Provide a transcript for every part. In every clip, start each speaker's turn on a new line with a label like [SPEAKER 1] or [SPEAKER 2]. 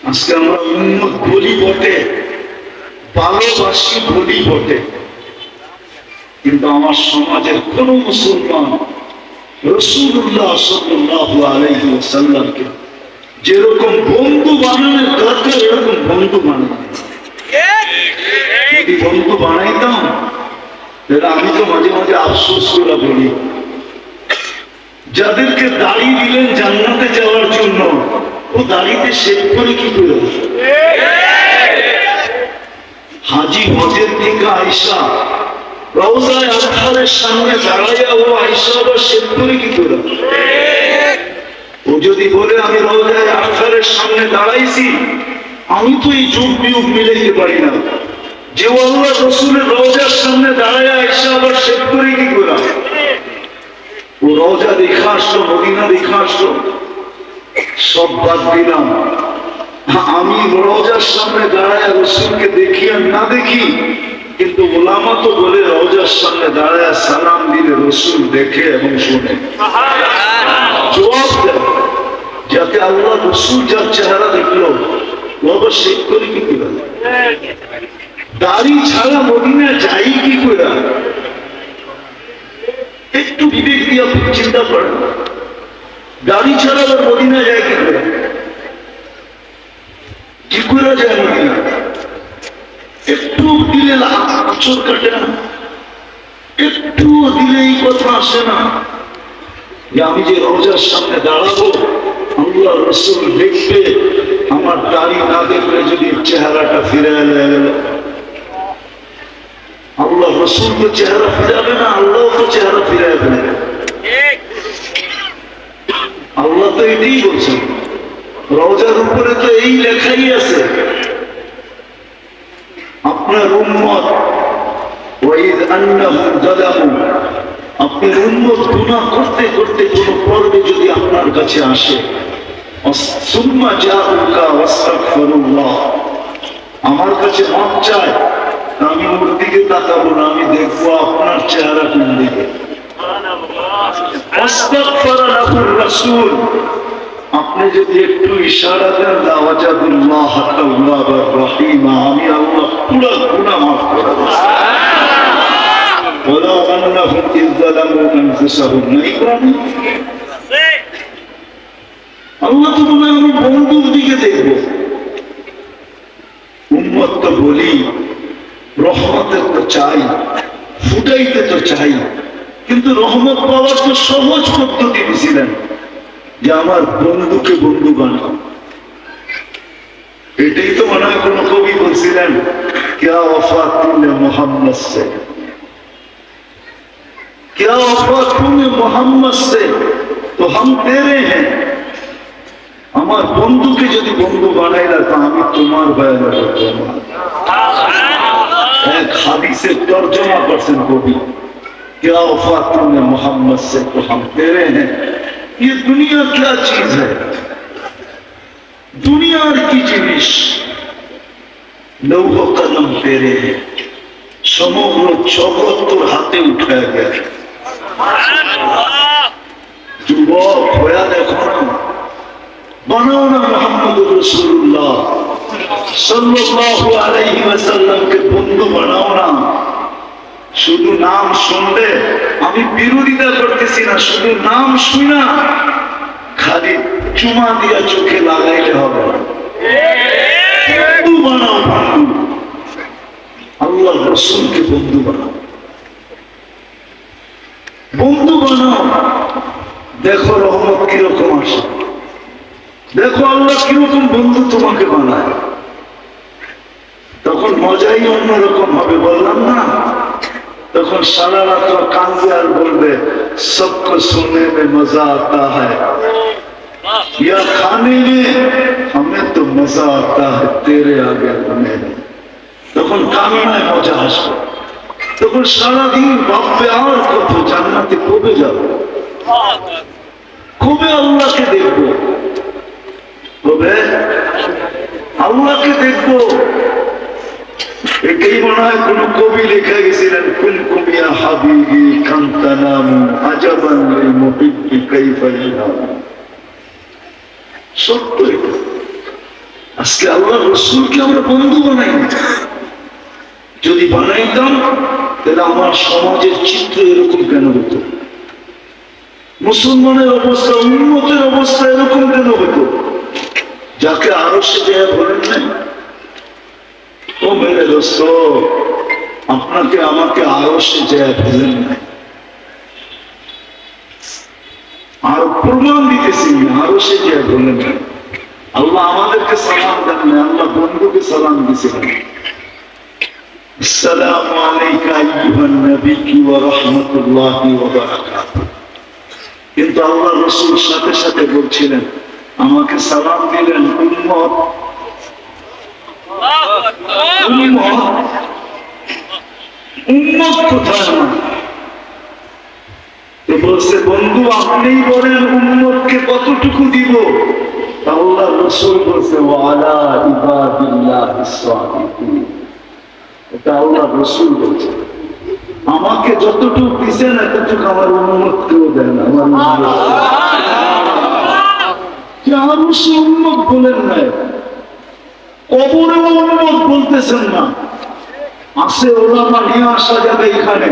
[SPEAKER 1] আজকে আমরা উম্মত বলি বটে, ভালোবাসি বলি বটে, কিন্তু আমার সমাজের কোন মুসলমান রাসূলুল্লাহ সাল্লাল্লাহু আলাইহি ওয়াসাল্লামকে যেরকম বন্ধু বানানোর দরকার এরকম বন্ধু বানায়। যদি বন্ধু বানাইতাম তাহলে আমি তো মাঝে মাঝে আফসোস করে বলি, যাদেরকে দাড়ি দিলেন জান্নাতে যাওয়ার জন্য, ও দাড়িতে শেভ করে কি করে? হাজি হজের থেকে আয়েশা রওজায়ে আতহারের সামনে দাঁড়াইয়া ও আয়েশা আবার শেভ করে কি করে? ও যদি বলে আমি রওজায়ে আতহারের সামনে দাঁড়াইছি, আমি তো এই যুগ বিয়োগ মিলাইতে পারি না, যে আল্লাহ রাসূলের রওজার সামনে দাঁড়াইয়া আয়েশা আবার শেভ করে কি করে? ও রওজা দেখা আসলো, মদিনা দেখা আসলো, সব বাদ দিলাম। আমি রওজার সামনে দাঁড়ায় রাসূলকে দেখি আর না দেখি, কিন্তু উলামা তো বলে রওজার সামনে দাঁড়ায় সালাম দিলে রাসূল দেখে এবং শুনে, জবাব দেয়, যাতে আল্লাহ রাসূল যার চেহারা দেখলো বাবা শেখ করে কি করে? দাড়ি ছাড়া মদিনা যাই কি করে? একটু বিবেক দিয়ে চিন্তা করেন, দাড়ি ছাড়া আবার মদিনা যায় কি করে? কি করে যায় মদিনা? একটু দিলে আচর কাটে না, একটু দিলে এই কথা আসে না যে আমি যে রওজার সামনে দাঁড়াবো, আল্লাহ রাসূল দেখবে, আমার দাড়ি না দেখলে যদি চেহারাটা ফিরে গেল, আল্লাহ রাসূল তো চেহারা ফিরাবে না, আল্লাহ তো চেহারা ফিরাবে না। আল্লাহ তো এটাই বলছেন, রওজার উপরে তো এই লেখাই আছে, আপনার উম্মত ওয়াইদ আন্নাহুম যালামু, আপনার উম্মত গুনাহ করতে করতে কোন পর্বে যদি আপনার কাছে আসে, সুম্মা জাউকা ওয়াস্তাগফিরুল্লাহ, আমার কাছে মাপ চায়, আমি ওর দিকে তাকাবো না, আমি দেখবো আপনার চেহারা কোন দিকে। আস্তাগফারা লাহুর রাসূল, আপনি যদি একটু ইশারা দেন লাওয়াজাদুল্লাহ তাওয়াবার রহিমা, আমি আল্লাহ পুরো গুনাহ মাফ করে দেব। ওয়ালাউ আন্নাহুম ইয যালামু আনফুসাহুম, নাই কোরআনে আল্লাহ তো বলে আমি বন্ধুর দিকে দেখবো। উম্মত তো বলি রহমতের তো চাই, ফুটাইতে তো চাই, কিন্তু রহমত পাওয়ার তো সহজ পদ্ধতি দিয়েছিলেন যে আমার বন্ধুকে বন্ধু বানাও। এটাই তো মনে হয় কোন কবি বলছিলেন, ক্যা ওফা তুমে মোহাম্মদ সে, ক্যা ওফা তুমে মোহাম্মদ সে তো হাম তেরে হ্যাঁ। আমার বন্ধুকে যদি বন্ধু বানাইলা তা আমি তোমার বায়না করতে। এক হাদিসের তর্জমা করছেন কবি, क्या वफा तुमने मोहम्मद से तो हम तेरे हैं। ये दुनिया क्या चीज है, दुनिया की जिनिस, लौह कलम तेरे हैं, समग्र जगत তোর হাতে উঠে গেছে। যুবক হয়ে দেখো না, বানাও না মুহাম্মদুর রাসূলুল্লাহ সাল্লাল্লাহু আলাইহি ওয়াসাল্লামকে বন্ধু বানাও না। শুধু নাম শুনলে, আমি বিরোধিতা করতেছি না, শুধু নাম শুনা খালি চুমা দিয়া চোখে লাগাইলে হবে না। বন্ধু বানাও, বন্ধু, আল্লাহ রাসূলকে বন্ধু বানাও, বন্ধু বানাও। দেখো রহমত কিরকম আসে, দেখো আল্লাহ কিরকম বন্ধু তোমাকে বানায়, তখন মজাই অন্যরকম হবে। বললাম না, তখন সারা রাত কাঁদবে আর বলবে সবকো सुनने में मजा आता है, या खाने में हमें तो मजा आता है, तेरे आगे हमें नहीं। তখন কান্নায় মজা আসবে, তখন সারাদিন ভাববে আর কত জান্নাতে কবে যাবো, কবে আল্লাহকে দেখবো, কবে আল্লাহকে দেখবো। এটাই মনে হয় কোন কবি লিখে গেছিলেন, কুনকুম ইয়া হাবিবি কান্তানামু আজাবান লিল মুহিব্বি কাইফা ইয়ানামু। সত্য এটা। আজকে আল্লাহ রসুলকে আমরা বন্ধু বানাই না। যদি বানাইতাম তাহলে আমার সমাজের চিত্র এরকম কেন হতো? মুসলমানের অবস্থা, উন্নতের অবস্থা এরকম কেন হতো? যাকে আরো সে দেয়া বলেন নাই, ও মেরে দোস্ত, আপনাকে আমাকে আরো সে দেয়া বলেন নাই। আর প্রমাণ দিতেছি আরো সে দেয়া বলেন নাই। আল্লাহ আমাদেরকে সালাম দেন না, আল্লাহ বন্ধুকে সালাম দিয়েছিলেন। আসসালামু আলাইকা আইয়ুহান নবী ওয়া রাহমাতুল্লাহি ওয়া বারাকাতুহু। কিন্তু আল্লাহ রাসূল সাথে সাথে বলছিলেন, আমাকে সালাম দিলেন উম্মত। উম্মত কোথায় না? তো বলছে, বন্ধু আপনিই বলেন উম্মতকে কতটুকু দিব? আল্লাহ রাসূল বলছে, ওয়ালা ইবাদিল্লাহিস সালিহিন। এটা আল্লাহ রাসূল বলছে, আমাকে যতটুকু দিছেন এতটুকু আমার উম্মতকেও দেন। আমার উম্মত বলেন নাই, কবরেও উম্মত বলতেছেন না। আছে ওলামা নিয়ে আসা যাবে এখানে,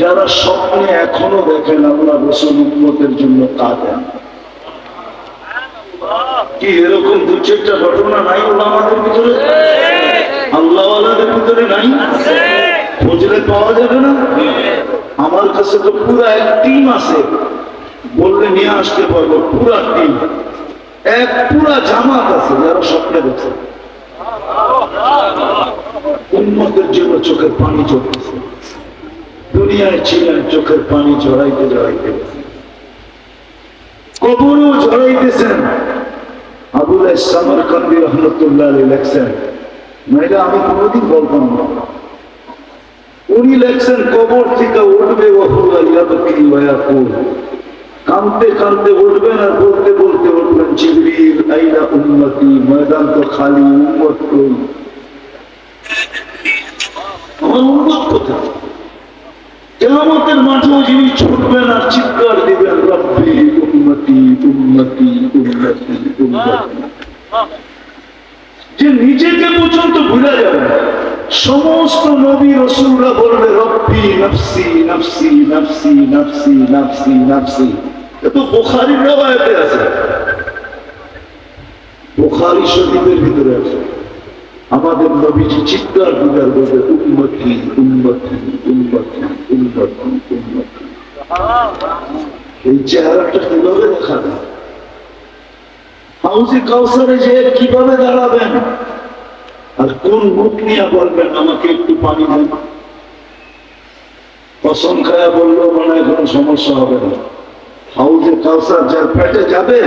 [SPEAKER 1] যারা স্বপ্নে এখনো দেখেন আল্লাহ রাসূল উম্মতের জন্য কাঁদেন। কি এরকম দু চারটা ঘটনা নাই ওলামাদের ভিতরে? আল্লাহওয়ালাদের ভিতরে নাই? খুঁজলে পাওয়া যাবে না? আমার কাছে তো পুরো এক টিম আছে, বললে নিয়ে আসতে পারবো। পুরা টিম, এক পুরা জামাত আছে যারা স্বপ্নে দেখছে উম্মতের জন্য চোখের পানি ঝরতেছে। দুনিয়ায় ছিলেন, চোখের পানি ঝরাইতে ঝরাইতে কবরও ঝরাইতেছেন। আবুল সামরকান্দি রহমতুল্লাহ আলাইহি লেখছেন, নইলে আমি কোনোদিন বলতাম না। উনি লেখছেন, কবর থেকে উঠবে কাঁদতে কাঁদতে উঠবেন আর বলতে বলতে উঠবেন, জিবরিল আইলা উম্মতি, ময়দান তো খালি, উম্মত কই? আমার উম্মত কোথায়? কিয়ামতের মাঠেও যিনি ছুটবেন আর চিৎকার দিবেন, রব্বি উম্মতি উম্মতি উম্মতি উম্মতি, যে নিজেকে পর্যন্ত ভুলে যাবে। সমস্ত নবী রাসূলরা বলবে রব্বি নফসি নফসি নফসি নফসি নফসি নফসি। এটা বুখারীর রওয়ায়াতে আছে, বুখারী শরীফের ভিতরে আছে। আমাদের নবীজি চিৎকার দিবার বলবে উম্মতি উম্মতি উম্মতি উম্মতি উম্মতি। এই চেহারাটা কিভাবে দেখাবে? হাউজে কাউসারে যে কিভাবে দাঁড়াবেন আর কোন মুখ নিয়ে বলবেন আমাকে একটু পানি দেন? কসম খায়া বললেও মনে হয় কোনো সমস্যা হবে না। হাউজে কাউসার যার পেটে যাবে,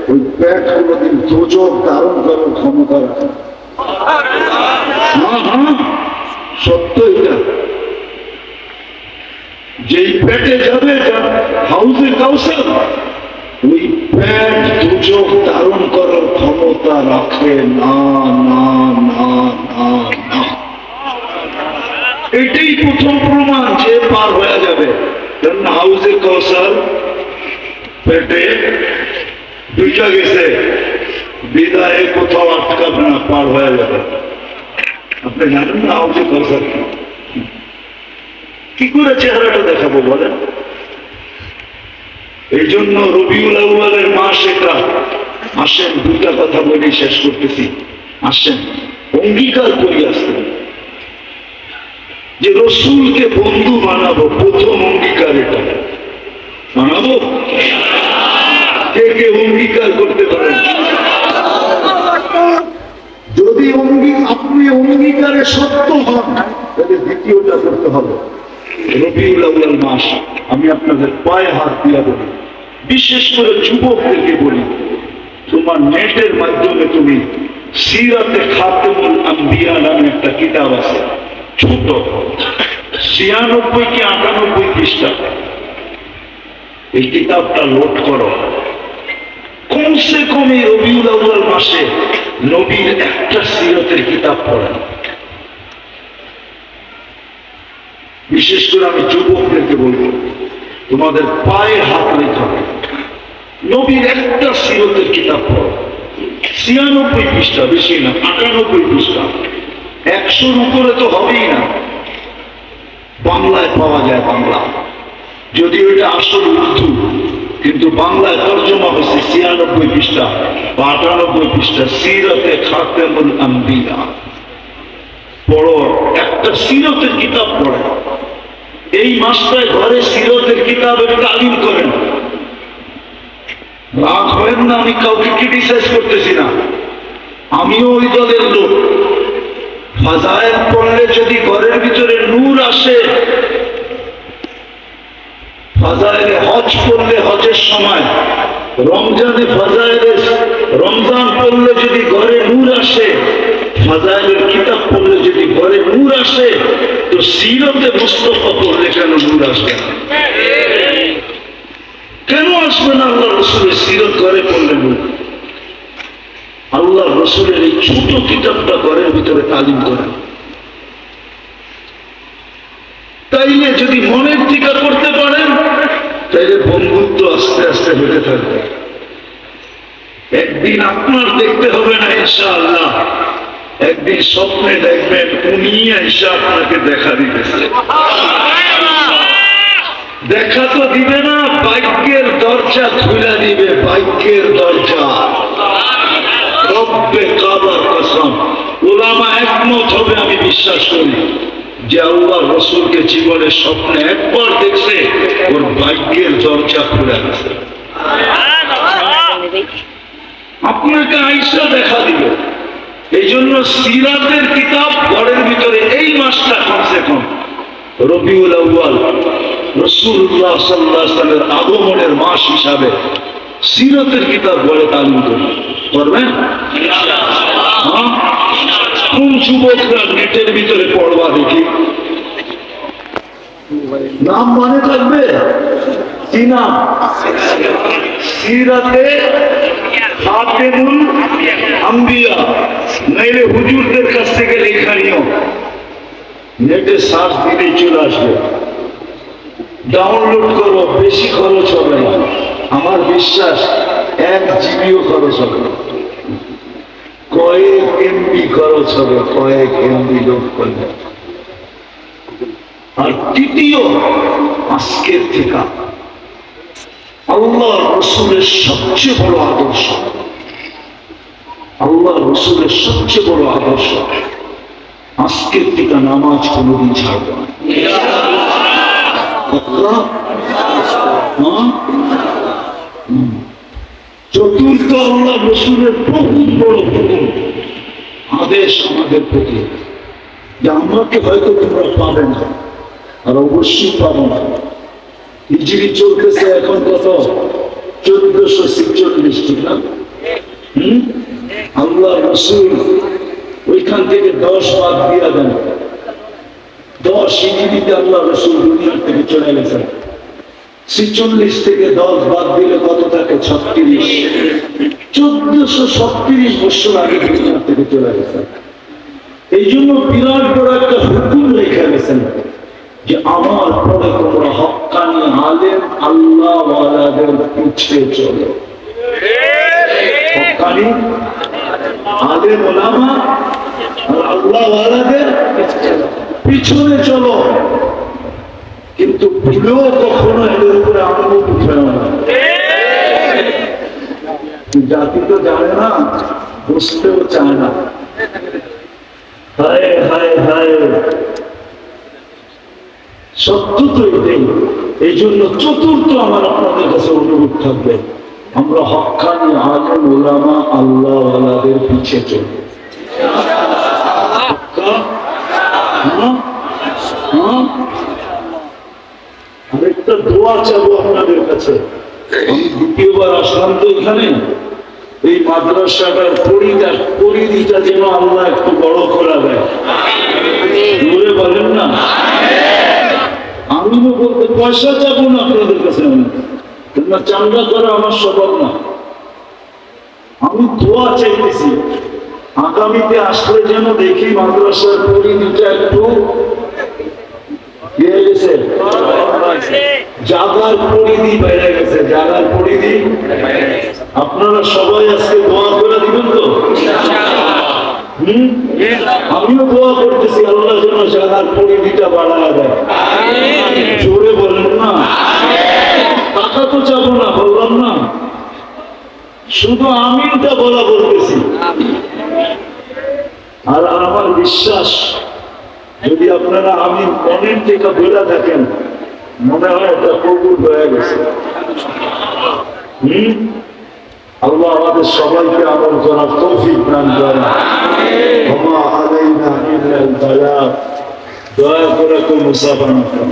[SPEAKER 1] ওই পেট কোনোদিন দোজখ ধারণ করার ক্ষমতা রাখে। সত্য এটা। যেই পেটে যাবে হাউজে কাউসার, ওই পেট দোজখ ধারণ করার ক্ষমতা রাখে না না না না না। এটাই প্রথম প্রমাণ যে পার হয়ে যাবে। কারণ হাউজে কাউসার পেটে দুইটা গেছে, বিদায়ে কোথাও আটকাবে না, পার হয়ে যাবে। আপনি জানেন না হাউজে কাউসার কি করে চেহারাটা দেখাবো বলেন? এই জন্য রবিউল আউয়ালের মাস এটা। আসেন দুটা কথা বলে শেষ করতেছি। আসেন অঙ্গীকার করি আসতে যে রসুলকে বন্ধু বানাবো। প্রথম অঙ্গীকার এটা বানাবো। কে কে অঙ্গীকার করতে পারেন? যদি আপনি অঙ্গীকারে সত্য হন, তাহলে দ্বিতীয়টা করতে হবে। রবিউল আউয়াল মাস, আমি আপনাদের পায়ে হাত দিয়া বলি, বিশেষ করে যুবকদেরকে বলি, তোমার নেটের মাধ্যমে তুমি সিরাতে খাতেমুল আম্বিয়া নামে একটা কিতাব আছে, ছোট 96 কি 98 পৃষ্ঠা। এই কিতাবটা লোড করো। কমসে কম এই রবিউল আউয়াল মাসে নবীর একটা সিরাতের কিতাব পড়েন। বিশেষ করে আমি যুবকদেরকে বলবো, তোমাদের পায়ে হাত রেখে হবে। নবীর একটা সিরতের কিতাব পড়ো, 96 পৃষ্ঠা, বেশি না, 98 পৃষ্ঠা, 100-র উপরে তো হবেই না। বাংলায় পাওয়া যায়, বাংলা, যদিও এটা আসল উর্দু, কিন্তু বাংলায় তর্জমা হয়েছে 96 পৃষ্ঠা বা 98 পৃষ্ঠা, সিরতে খাতেমুল আম্বিয়া। পড়ো, একটা সিরতের কিতাব পড়ে। এই মাসটায় ঘরে সিরতের কিতাবের তালিম করেন। রাগ হবেন না, আমি কাউকে ক্রিটিসাইজ করতেছি না, আমিও ওই দলের লোক। ফাজায়েল পড়লে যদি ঘরের ভিতরে নূর আসে, ফাজায়েলে হজ পড়লে হজের সময়, রমজানে ফাজায়েলে রমজান পড়লে যদি ঘরে নূর আসে, ফাজায়েলের কিতাব পড়লে যদি ঘরে নূর আসে, তো সিরতে মুস্তাফা পড়লে কেন নূর আসবে না? কেন আসবে না? আল্লাহ রসুলের সিরত ঘরে পড়লে নূর। আল্লাহ রসুলের এই ছোট কিতাবটা ঘরের ভিতরে তালিম করেন। তাইলে যদি মনের টিকা করতে পারেন, তাইলে বন্ধুত্ব আস্তে আস্তে হতে থাকবে। একদিন আপনার দেখতে হবে না ইনশাআল্লাহ, একদিন স্বপ্নে দেখবেন উনি এসে আপনাকে দেখা দিতেছে। দেখা তো দিবে না, ভাগ্যের দরজা খুলে দিবে, ভাগ্যের দরজা। রব্বে কাবার কসম, ওলামা একমত হবে, আমি বিশ্বাস করি, যে আল্লাহ রসুলকে জীবনের স্বপ্নে একবার দেখছে, ওর ভাগ্যের দরজা খুলে গেছে। আপনাকে আইসা দেখা দিবে। এই জন্য সিরাতের কিতাব ঘরের ভিতরে এই মাসটা কমসে কম রবিউল আউয়াল, রাসূলুল্লাহ সাল্লাল্লাহু আলাইহি ওয়াসাল্লামের আগমনের মাস হিসাবে সিরাতের কিতাব ঘরে তালিম করবেন। কোন যুবকরা নেটের ভিতরে পড়বা দেখি? নাম মনে থাকবে কি নাম? সিরাতে খাতেমুল আম্বিয়া, নাইলে হুজুরদের কাছ থেকে লেখা নিও। নেটে সার্চ দিলেই চলে আসবে, ডাউনলোড করো, বেশি খরচ হবে না। আমার বিশ্বাস 1 জিবিও খরচ হবে না, কয়েক এমবি খরচ হবে, কয়েক এমবি লোড করলে। আর তৃতীয়, আজকের থেকে আল্লাহ রসুলের সবচেয়ে বড় আদর্শ, আল্লাহ রসুলের সবচেয়ে বড় আদর্শ, আজকের থেকে নামাজ কোনদিন ছাড়ব না। চতুর্থ, আল্লাহ রসুলের বহুত বড় হুকুম, আদেশ আমাদের প্রতি, যে আমাকে হয়তো তোমরা পাবে না, আর অবশ্যই পাবো না। হিজরি চলতেছে এখন কত? 1446, ঠিক না? আল্লাহ রসুল ওইখান থেকে 10 বাদ দিয়ে দেন। 10 হিজরিতে আল্লাহ রসুল দুনিয়ার থেকে চলে গেছেন। 46 থেকে 10 বাদ দিলে কত থাকে? 36। 1436 বছর আগে দুনিয়ার থেকে চলে গেছেন। এই জন্য বিরাট বড় একটা হুকুম রেখে গেছেন, যে আমার পরে তোমরা হক্কানি আলেম আল্লাহ ওয়ালাদের পিছে চলো। হক্কানি আলেম ওলামা আর আল্লাহ ওয়ালাদের পিছনে চলো, কিন্তু ভুলেও কখনো এদের উপরে আঙুল উঠে না। জাতি তো জানে না, বুঝতেও চায় না। হায় হায় হায়, সত্য তো এটাই। এই জন্য চতুর্থ আমার আপনাদের কাছে অনুরোধ থাকবে, আমরা হক্কানি আলেম ওলামা আল্লাহ ওয়ালাদের পিছে চলব। আরেকটা দোয়া চাবো আপনাদের কাছে। আমি দ্বিতীয়বার আসলাম তো এখানে, এই মাদ্রাসাটার পরিধিটা যেন আল্লাহ একটু বড় করা দেয়। জোরে বলেন না। আমি তো বলতে পয়সা চাবো না আপনাদের কাছে, কেননা চাঙ্গা করা আমার স্বভাব না। আমি দোয়া চাইতেছি, আগামীতে আসলে যেন দেখি মাদ্রাসার পরিধিটা একটু কি হয়ে গেছে? জাগার পরিধি বেড়ে গেছে, জাগার পরিধি। আপনারা সবাই আজকে দোয়া করে দিবেন তো? আমিও দোয়া করতেছি আল্লাহ যেন জাগার পরিধিটা বাড়ায় দেয়। জোরে বলেন না। টাকা তো চাবো না, বললাম না, শুধু আমিনটা বলা বলতেছি। আর আমার বিশ্বাস যদি আপনারা আমিন মনের থেকে বলে থাকেন, মনে হয় এটা কবুল হয়ে গেছে। আল্লাহ আমাদের সবাইকে আমল করার তৌফিক দান করেন। ওমা আলাইনা ইল্লাল বালাগ। দয়া করে কোন মুসাফা না করেন।